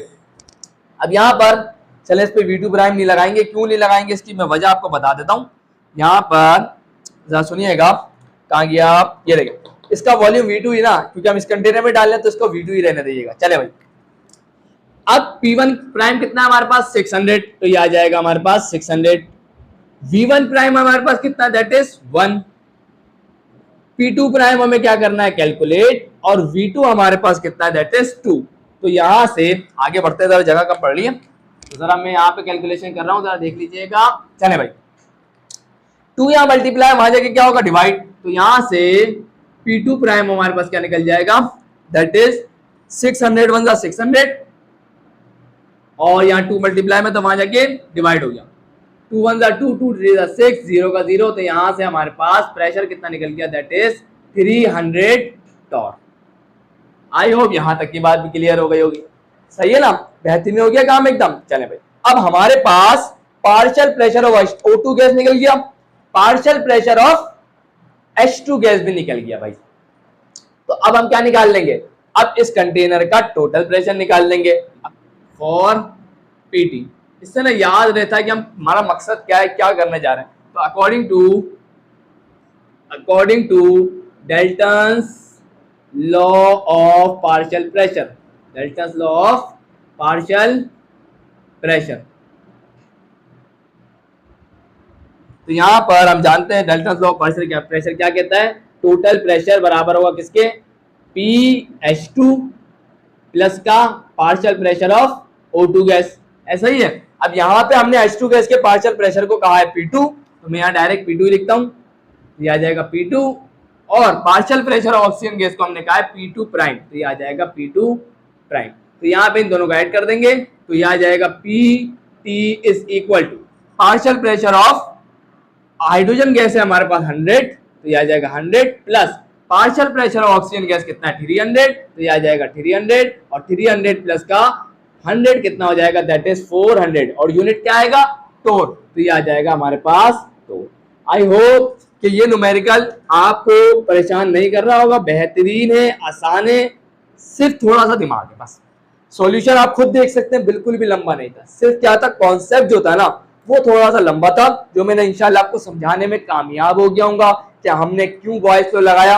A: अब यहाँ पर चले इस पे V2 प्राइम नहीं लगाएंगे, क्यों नहीं लगाएंगे इसकी मैं वजह आपको बता देता हूँ। यहाँ पर जरा सुनिएगा, कहाँ गया, ये देखिए, इसका वॉल्यूम V2 ही ना, क्योंकि हम इस कंटेनर में डाल रहे हैं तो इसको V2 ही रहने दीजिएगा। चले भाई, अब P1 प्राइम कितना है हमारे पास, 600, तो ये आ जाएगा हमारे पास 600। V1 प्राइम हमारे पास कितना, दैट इज 1। P2 प्राइम हमें क्या करना है, कैलकुलेट, और V2 हमारे पास कितना है, दैट इज 2। तो यहां से आगे बढ़ते जरा, जगह कम पढ़ लिए, तो जरा मैं यहाँ पे कैलकुलेशन कर रहा हूँ, जरा देख लीजिएगा। चले भाई, 2 यहाँ मल्टीप्लाई, वहां जाके क्या होगा, डिवाइड, तो यहां से P2 प्राइम हमारे पास क्या निकल जाएगा, दैट इज 600 1 600, और यहाँ 2 मल्टीप्लाई में तो वहां जाके डिवाइड हो गया, 2 1 2 2 3 6, 0 का 0, तो यहां से हमारे पास प्रेशर कितना निकल गया, that is 300 torque. I hope यहां तक की बात भी क्लियर हो गई होगी, सही है ना, बेहतरीन हो गया काम एकदम। चले भाई, अब हमारे पास partial pressure of O2 gas निकल गया, partial pressure of H2 gas भी निकल गया भाई। तो अब हम क्या निकाल लेंगे, अब इस कंटेनर का टोटल प्रेशर निकाल लेंगे फॉर PT। इससे ना याद रहता है कि हम, हमारा मकसद क्या है, क्या करने जा रहे हैं। तो according to Dalton's law of partial pressure, Dalton's law of partial pressure, तो यहां पर हम जानते हैं डेल्टन्स लॉ ऑफ पार्शियल क्या, प्रेशर क्या कहता है, टोटल प्रेशर बराबर होगा किसके, PH2 प्लस का partial pressure of O2 gas. ऐसा ही है। अब यहाँ पे हमने H2 गैस के पार्शियल प्रेशर को कहा है P2, तो मैं यहाँ डायरेक्ट P2 लिखता हूँ, ये आ जाएगा P2, और partial pressure of oxygen gas को हमने कहा है P2 प्राइम, तो ये आ जाएगा P2 प्राइम। तो यहाँ पे इन दोनों को ऐड कर देंगे, तो ये आ जाएगा PT is equal to partial pressure of hydrogen gas है हमारे पास 100, तो ये आ जाएगा 100 plus partial pressure of oxygen gas कितना है 300, तो ये आ जाएगा 300, और 300 प्लस का 100 कितना हो जाएगा, दैट इज 400, और यूनिट क्या आएगा, टोर, तो ये आ जाएगा हमारे पास टोर। आई होप कि ये न्यूमेरिकल आपको परेशान नहीं कर रहा होगा, बेहतरीन है, आसान है, सिर्फ थोड़ा सा दिमाग है बस। सॉल्यूशन आप खुद देख सकते हैं, बिल्कुल भी लंबा नहीं था, सिर्फ क्या था, कॉन्सेप्ट जो था ना वो थोड़ा सा लंबा था, जो मैंने इंशाल्लाह आपको समझाने में कामयाब हो गया हूँ कि हमने क्यों बॉयज फ्लो लगाया,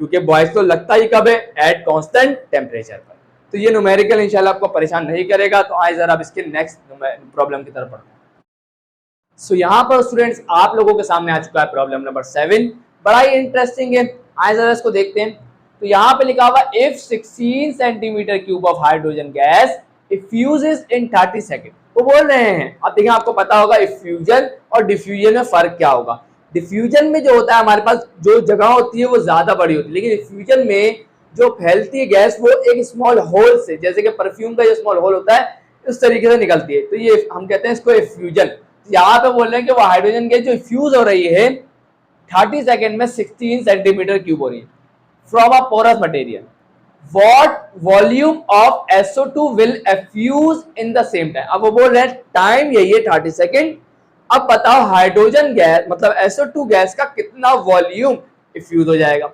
A: क्योंकि बॉयज फ्लो लगता ही कब है, एट कांस्टेंट टेम्परेचर पर। तो ये न्यूमेरिकल इंशाल्लाह आपको परेशान नहीं करेगा। तो आइए जरा अब इसके नेक्स्ट प्रॉब्लम की तरफ बढ़ते हैं। सो यहाँ पर स्टूडेंट्स आप लोगों के सामने आ चुका है प्रॉब्लम नंबर 7। बड़ा ही इंटरेस्टिंग है। आइए जरा इसको देखते हैं। तो यहाँ पे लिखा हुआ if 16 centimetre cube of hydrogen gas effuses in 30 second. वो बोल रहे हैं, अब देखिए आपको पता होगा इफ्यूजन और डिफ्यूजन में फर्क क्या होगा। डिफ्यूजन में जो होता है हमारे पास जो जगह होती है वो ज्यादा बड़ी होती है, लेकिन इफ्यूजन में जो फैलती है गैस वो एक स्मॉल होल से, जैसे कि परफ्यूम का जो स्मॉल होल होता है उस तरीके से निकलती है। तो ये हम कहते हैं इसको इफ्यूजन। यहाँ पे बोल रहे हैं कि वो हाइड्रोजन गैस जो इफ्यूज हो रही है 30 सेकेंड में 16 सेंटीमीटर क्यूब हो रही है from a porous material. What volume of SO2 will effuse in the same time। अब वो बोल रहे हैं टाइम यही है 30 सेकेंड। अब बताओ हाइड्रोजन गैस मतलब SO2 गैस का कितना वॉल्यूम इफ्यूज हो जाएगा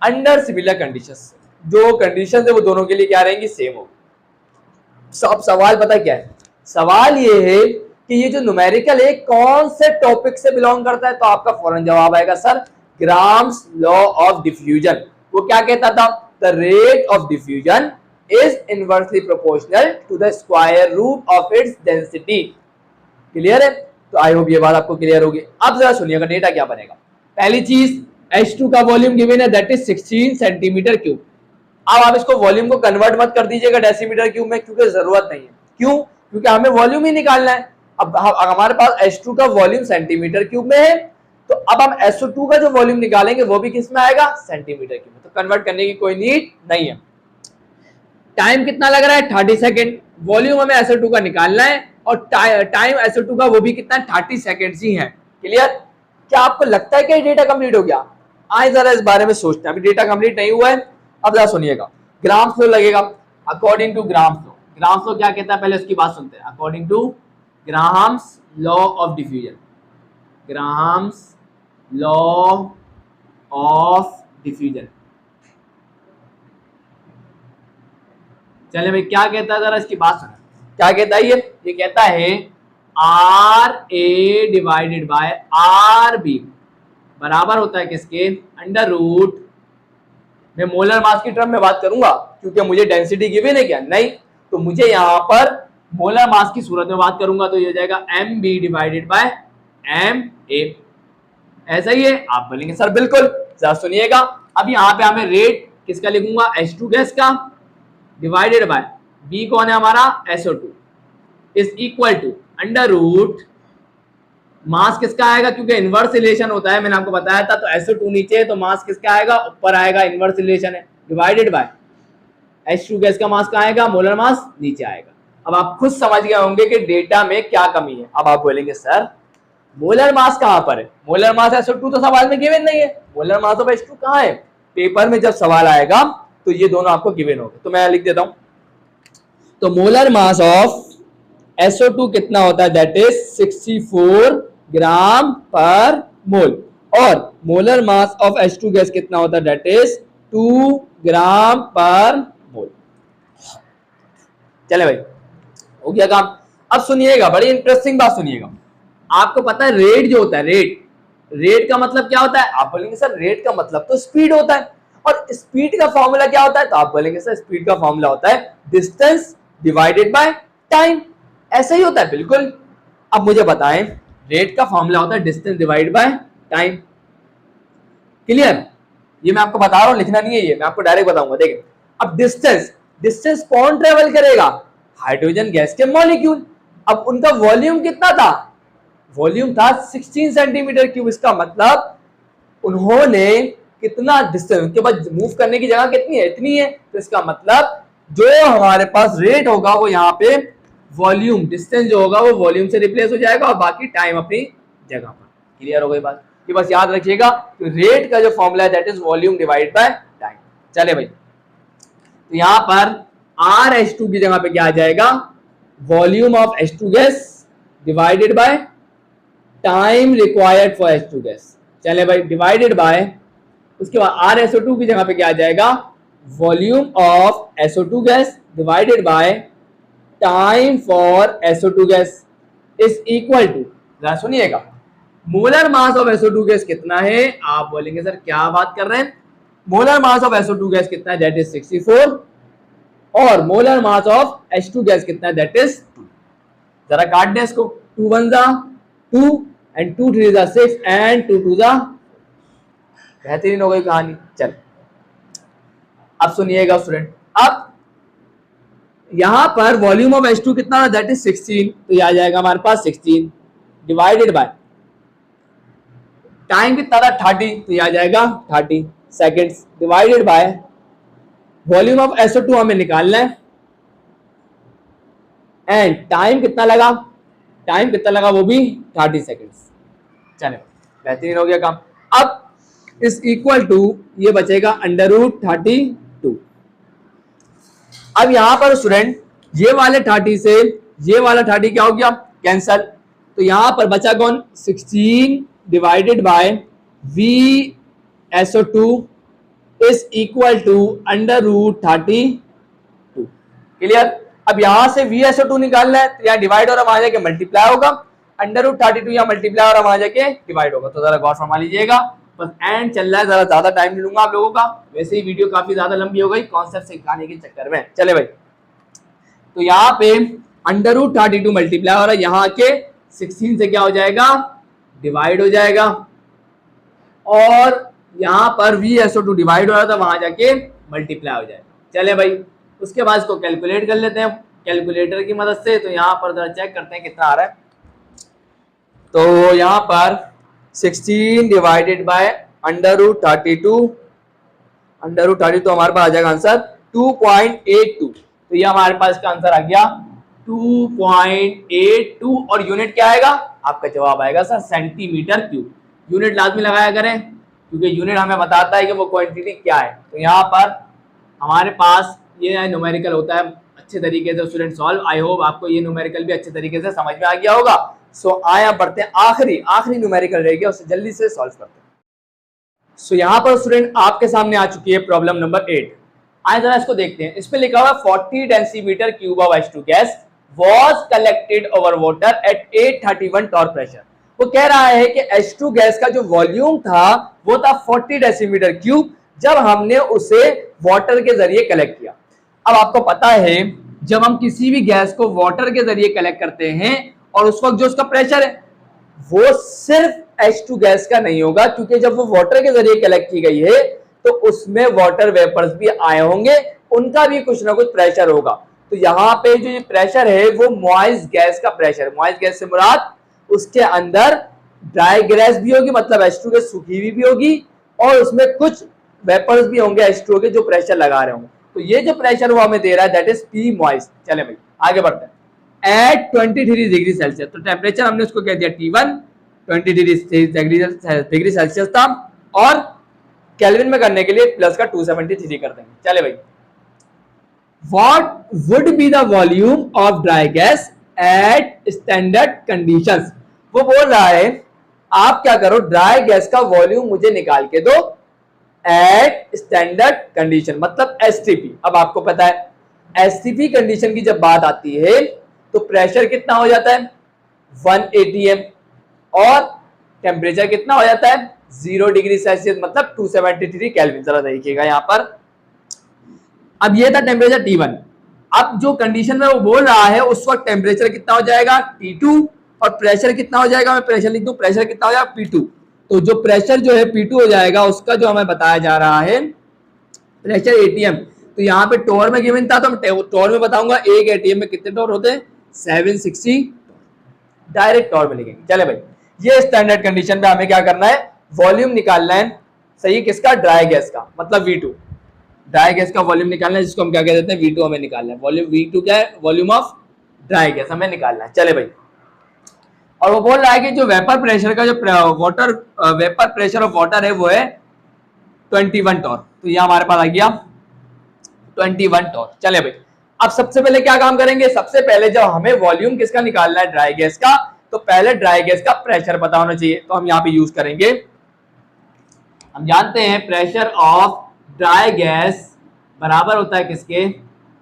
A: अंडर सिमिलर कंडीशंस। जो कंडीशन है वो दोनों के लिए क्या रहेंगी, सेम होगी। अब सवाल पता क्या है, सवाल ये है कि ये जो न्यूमेरिकल है कौन से टॉपिक से बिलोंग करता है। तो आपका फौरन जवाब आएगा sir grams law of diffusion. वो क्या कहता था, the rate of diffusion is inversely proportional to the square root of its density। Clear है? तो आई होप ये बात आपको क्लियर होगी। अब जरा सुनिएगा डेटा क्या बनेगा। पहली चीज H2 का वॉल्यूम गिवन है दैट इज 16 सेंटीमीटर क्यूब। अब आप इसको वॉल्यूम को कन्वर्ट मत कर दीजिएगा डेसीमीटर क्यूब में, क्योंकि जरूरत नहीं है। क्यों? क्योंकि हमें वॉल्यूम ही निकालना है। अब हमारे पास H2 का वॉल्यूम सेंटीमीटर क्यूब में है, तो अब हम SO2 का जो वॉल्यूम निकालेंगे वो भी किस में आएगा, सेंटीमीटर क्यूब में। तो कन्वर्ट करने की कोई नीड नहीं है। टाइम कितना लग रहा है, 30 सेकेंड। वॉल्यूम हमें SO2 का निकालना है और टाइम SO2 का वो भी कितना, 30 सेकेंड ही है। क्लियर? क्या आपको लगता है कि डेटा कंप्लीट हो गया? आइए जरा इस बारे में सोचते हैं। अभी डेटा कंप्लीट नहीं हुआ है। अब जरा सुनिएगा, ग्राम फ्लो लगेगा according to Graham's law. Graham's law क्या कहता है पहले उसकी बात सुनते हैं। According to Graham's law of diffusion, Graham's law of diffusion. चले भाई क्या कहता है जरा इसकी बात सुना। क्या कहता है ये कहता है R A divided by R B बराबर होता है किसके, अंडर रूट। मैं मोलर मास की टर्म में बात करूंगा क्योंकि मुझे डेंसिटी गिवन है क्या, नहीं। तो मुझे यहां पर मोलर मास की सूरत में बात करूंगा तो ये हो जाएगा M B divided by M A. ऐसा ही है? आप बोलेंगे सर बिल्कुल। जरा सुनिएगा, अब यहाँ पे हमें रेट किसका लिखूंगा, H2 गैस का डिवाइडेड बाय B कौन है हमारा, SO2 is equal to under root mass किसका आएगा, क्योंकि इनवर्स रिलेशन होता है, मैंने आपको बताया था। तो SO2 नीचे है तो मास किसका आएगा, ऊपर आएगा, इनवर्स रिलेशन है। डिवाइडेड बाय H2 गैस का मास कहाँ आएगा, मोलर मास नीचे आएगा। अब आप खुद समझ गए होंगे कि डेटा में क्या कमी है। अब आप बोलेंगे सर मोलर मास कहां पर है, मोलर मास SO2 तो सवाल में गिवन नहीं है। मोलर मास ऑफ H2 कहां है, पेपर में जब सवाल आएगा तो ये दोनों आपको गिवन होंगे। तो मैं लिख देता हूं, तो मोलर मास ऑफ SO2 कितना होता है, दैट इज 64 ग्राम पर मोल। और molar mass of H2 gas कितना होता है, दैट इज 2 ग्राम पर मोल। चले भाई हो गया काम। अब सुनिएगा, बड़ी इंटरेस्टिंग बात सुनिएगा। आपको पता है रेट जो होता है, रेट का मतलब क्या होता है। आप बोलेंगे सर रेट का मतलब तो स्पीड होता है, और स्पीड का फॉर्मूला क्या होता है। तो आप बोलेंगे सर स्पीड का फॉर्मूला होता है डिस्टेंस डिवाइडेड बाय टाइम। ऐसा ही होता है, बिल्कुल। अब मुझे बताएं, रेट का फॉर्मूला होता है distance divide by time. Clear? ये मैं आपको बता रहा हूं, लिखना नहीं है ये, मैं आपको डायरेक्ट बताऊंगा। देखिए अब डिस्टेंस कौन ट्रेवल करेगा, हाइड्रोजन गैस के मॉलिक्यूल। अब उनका वॉल्यूम कितना था, वॉल्यूम था 16 सेंटीमीटर क्यूब। इसका मतलब उन्होंने कितना डिस्टेंस, उनके पास मूव करने की जगह कितनी है, इतनी है। तो इसका मतलब जो हमारे पास रेट होगा वो यहाँ पे वॉल्यूम, डिस्टेंस जो होगा वो वॉल्यूम से रिप्लेस हो जाएगा और बाकी टाइम अपनी जगह पर। क्लियर हो गई बात? ये बस याद रखिएगा कि रेट का जो फॉर्मूला है that is volume divide by time. चले भाई, तो यहाँ पर RH2 की जगह पे क्या आ जाएगा, volume of H2 gas divided by time required for H2 gas. चले भाई डिवाइडेड बाय, उसके बाद RSO2 की जगह पे क्या आ जाएगा, volume of SO2 gas divided by time for SO2 gas is equal to, जरा सुनिएगा, molar mass of SO2 gas कितना है। आप बोलेंगे सर क्या बात कर रहे हैं, molar mass of SO2 gas कितना है, दैट इज 64, और molar mass of H2 gas कितना है, दैट इज 2। जरा काट दें इसको, 2 1 जा 2 and 2 3 जा 6 and 2 2 जा बेहतरीन हो गई कहानी। चल अब सुनिएगा स्टूडेंट, अब यहां पर वॉल्यूम ऑफ H2 कितना, दैट इज 16, तो ये आ जाएगा हमारे पास 16 डिवाइडेड बाय टाइम कितना था 30, तो ये आ जाएगा 30 seconds divided by volume of SO2 हमें निकालना है, एंड टाइम कितना लगा, टाइम कितना लगा वो भी 30 सेकेंड्स। चलो बेहतरीन हो गया काम। अब इस इक्वल टू ये बचेगा √32। अब यहां पर स्टूडेंट ये वाले 30 से ये वाला 30 क्या हो गया, कैंसल, तो यहां पर बचा कौन, 16 divided by VSO2 is equal to √32। Clear. अब यहां से VSO2 निकालना है, तो यहाँ डिवाइड हो रहा वहां जाके मल्टीप्लाई होगा, √32 यहाँ मल्टीप्लाई हो रहा वहां जाके डिवाइड होगा। तो जरा गौर फरमा लीजिएगा, बस एंड चल रहा है, जरा ज्यादा टाइम नहीं लूंगा आप लोगों का, वैसे ही वीडियो काफी ज्यादा लंबी हो गई कॉन्सेप्ट सिखाने के चक्कर में। चले भाई, तो यहाँ पे √32 मल्टीप्लाई हो रहा है, यहाँ के 16 से क्या हो जाएगा, डिवाइड हो जाएगा, और यहाँ पर VSO2 डिवाइड हो रहा था वहां जाके मल्टीप्लाई हो जाएगा। चले भाई, उसके बाद इसको कैलकुलेट कर लेते हैं कैलकुलेटर की मदद से। तो यहाँ पर जरा चेक करते हैं कितना आ रहा है। तो यहाँ पर 16 डिवाइडेड बाय √32, √32 हमारे पास आ जाएगा आंसर 2.82। तो ये हमारे पास का आंसर आ गया 2.82, और यूनिट क्या आएगा, आपका जवाब आएगा सर सेंटीमीटर क्यूब। यूनिट लाजमी लगाया करें, क्योंकि यूनिट हमें बताता है कि वो क्वांटिटी क्या है। तो यहाँ पर हमारे पास ये न्यूमेरिकल होता है अच्छे तरीके से स्टूडेंट सॉल्व। आई होप आपको ये न्यूमेरिकल भी अच्छे तरीके से समझ में आ गया होगा। सो आया बढ़ते हैं आखिरी न्यूमेरिकल रहेगी, उसे जल्दी से सॉल्व करते हैं। सो यहाँ पर स्टूडेंट आपके सामने आ चुकी है प्रॉब्लम नंबर 8। आइए जरा इसको देखते हैं। इसमें लिखा हुआ 40 decimetre cube of H2 gas was collected over water at 831 torr pressure। वो कह रहा है कि H2 गैस का जो वॉल्यूम था वो था 40 डेसीमीटर क्यूब जब हमने उसे वाटर के जरिए कलेक्ट किया। अब आपको पता है जब हम किसी भी गैस को वाटर के जरिए कलेक्ट करते हैं और उस वक्त जो उसका प्रेशर है वो सिर्फ H2 गैस का नहीं होगा, क्योंकि जब वो वाटर के जरिए कलेक्ट की गई है तो उसमें वाटर वेपर्स भी आए होंगे, उनका भी कुछ ना कुछ प्रेशर होगा। तो यहाँ पे जो ये प्रेशर है वो मॉइस्ट गैस का प्रेशर है। मॉइस्ट गैस से मुराद उसके अंदर ड्राई गैस भी होगी, मतलब H2 गैस सूखी हुई भी होगी, और उसमें कुछ वेपर्स भी होंगे H2 के जो प्रेशर लगा रहे होंगे। तो ये जो प्रेशर वो हमें दे रहा है दैट इज P मॉइस्ट। चले भाई आगे बढ़ते हैं। एट 23 डिग्री सेल्सियस, तो टेम्परेचर हमने उसको कह दिया T1, 20 डिग्री सेल्सियस था, और केल्विन में करने के लिए प्लस का 273 कर देंगे। चले भाई, what would be the volume of dry gas at standard conditions. वो बोल रहा है आप क्या करो, ड्राई गैस का वॉल्यूम मुझे निकाल के दो एट स्टैंडर्ड कंडीशन, मतलब STP। अब आपको पता है STP कंडीशन की जब बात आती है तो प्रेशर कितना हो जाता है 1 atm, और टेम्परेचर कितना हो जाता है 0 डिग्री सेल्सियस, मतलब 273 केल्विन। जरा देखिएगा यहाँ पर, अब ये था टेम्परेचर T1। अब जो कंडीशन में वो बोल रहा है उस वक्त टेम्परेचर कितना हो जाएगा T2, और प्रेशर कितना हो जाएगा, मैं प्रेशर लिख दूं, प्रेशर कितना हो जाएगा P2। तो जो प्रेशर जो है P2 हो जाएगा, उसका जो हमें बताया जा रहा है प्रेशर ATM। तो यहाँ पे टोर में गिवन था, तो हम टोर में बताऊंगा एक ATM में कितने टोर होते हैं 760, डायरेक्ट टोर में लिखेंगे। चले भाई, ये स्टैंडर्ड कंडीशन पे हमें क्या करना है, वॉल्यूम निकालना है, सही, किसका, ड्राई गैस का, मतलब V2। ड्राई गैस का वॉल्यूम निकालना है, जिसको हम क्या कहते हैं V2 हमें निकालना है। वॉल्यूम V2 क्या है, वॉल्यूम ऑफ ड्राई गैस हमें निकालना है। चले भाई, और वो बोल रहा है कि जो वेपर प्रेशर का जो water vapour pressure of water है वो है 21 टॉर। तो ये हमारे पास आ गया 21 टॉर। चले भाई, अब सबसे पहले क्या काम करेंगे, सबसे पहले जब हमें वॉल्यूम किसका निकालना है, ड्राई गैस का, तो पहले ड्राई गैस का प्रेशर पता होना चाहिए। तो हम यहाँ पे यूज करेंगे, हम जानते हैं प्रेशर ऑफ ड्राई गैस बराबर होता है किसके,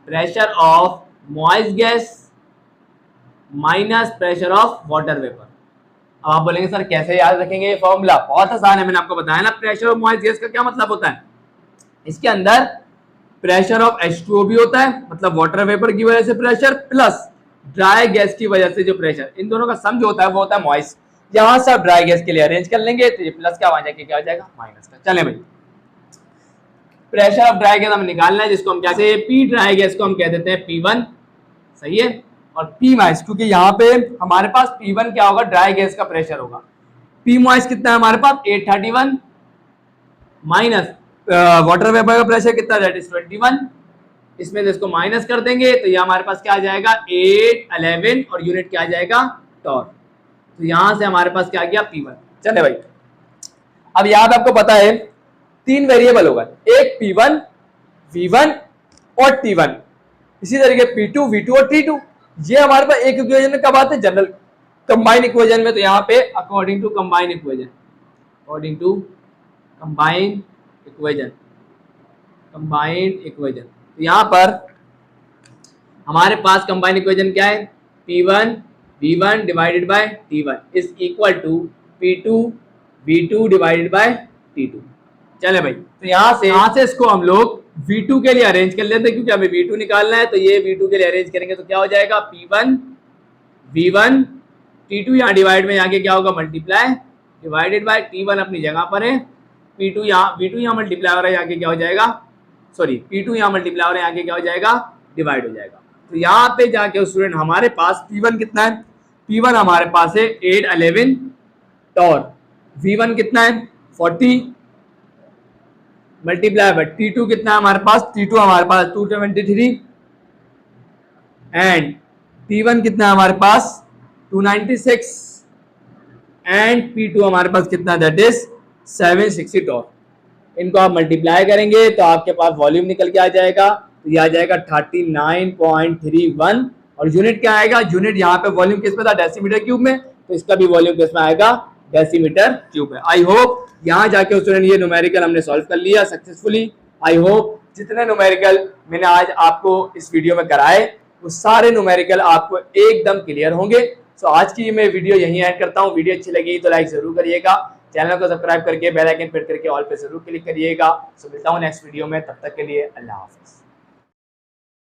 A: pressure of moist gas minus pressure of water vapour. अब आप बोलेंगे सर कैसे याद रखेंगे ये फॉर्मूला, बहुत आसान है, मैंने आपको बताया ना। प्रेशर ऑफ मॉइस्ट गैस का क्या मतलब होता है, इसके अंदर प्रेशर ऑफ H2O भी होता है, मतलब वाटर वेपर की वजह से प्रेशर, प्लस ड्राई गैस की वजह से जो प्रेशर, इन दोनों का सम जो होता है वो होता है मॉइस्ट। यहाँ से आप ड्राई गैस के लिए अरेंज कर लेंगे तो ये प्लस का वहां जाके क्या हो जाएगा माइनस का। चले भाई, प्रेशर ऑफ ड्राई गैस हमें निकालना है, जिसको हम क्या कहते हैं, पी ड्राई गैस को हम कह देते हैं P1, सही है। और P माइनस, क्योंकि यहाँ पे हमारे पास P1 क्या होगा, ड्राई गैस का प्रेशर होगा। P माइनस कितना है हमारे पास 831 माइनस वाटर वेपर का प्रेशर कितना, दैट इज 21। इसमें से इसको माइनस कर देंगे तो ये हमारे पास क्या आ जाएगा 811 और यूनिट क्या आ जाएगा टॉर्क। तो यहां से हमारे पास क्या आ गया P1। चले भाई, अब यहाँ पे आपको पता है 3 वेरिएबल होगा, एक P1, V1 और T1, इसी तरीके P2, V2 और T2। ये हमारे पास एक इक्वेशन में कब आते हैं, जनरल कंबाइन इक्वेशन में। तो यहाँ पे according to combine equation, according to combine equation, combined equation, तो यहाँ पर हमारे पास कंबाइंड इक्वेशन क्या है, P1 V1 divided by T1 is equal to P2 V2 divided by T2। चले भाई, तो यहाँ से इसको हम लोग V2 के लिए अरेंज कर लेते हैं, क्योंकि हमें V2 निकालना है। तो ये V2 के लिए अरेंज करेंगे तो क्या हो जाएगा P1 V1 T2, यहाँ डिवाइड में यहाँ के क्या होगा मल्टीप्लाई डिवाइडेड बाय T1 अपनी जगह पर है, P2 यहाँ V2 यहाँ मल्टीप्लाई हो रहा है, यहाँ के क्या हो जाएगा, सॉरी P2 यहाँ मल्टीप्लाई हो रहा है, यहाँ के क्या हो जाएगा डिवाइड हो जाएगा। तो यहाँ पे जाके स्टूडेंट हमारे पास P1 कितना है, P1 हमारे पास है 811 और V1 कितना है 40 मल्टीप्लाई बाय T2 कितना है हमारे पास, T2 हमारे पास 273 एंड P1 कितना है हमारे पास 296 एंड P2 हमारे पास कितना, दैट इज 760 टॉर्क। इनको आप मल्टीप्लाई करेंगे तो आपके पास वॉल्यूम निकल के आ जाएगा, तो ये आ जाएगा 39.31 और यूनिट क्या आएगा, यूनिट यहाँ पे वॉल्यूम किस में था डेसीमीटर क्यूब में, तो इसका भी वॉल्यूम किस में आएगा डेसीमीटर क्यूब है। आई होप यहाँ जाके स्टूडेंट ये न्यूमेरिकल हमने सॉल्व कर लिया सक्सेसफुली। आई होप जितने न्यूमेरिकल मैंने आज आपको इस वीडियो में कराए वो सारे न्यूमेरिकल आपको एकदम क्लियर होंगे। सो आज की मैं वीडियो यहीं एंड करता हूँ। वीडियो अच्छी लगी तो लाइक जरूर करिएगा, चैनल को सब्सक्राइब करके बेल आइकन प्रेस करके ऑल पे जरूर क्लिक करिएगा। सो मिलता हूँ नेक्स्ट वीडियो में, तब तक के लिए अल्लाह हाफिज।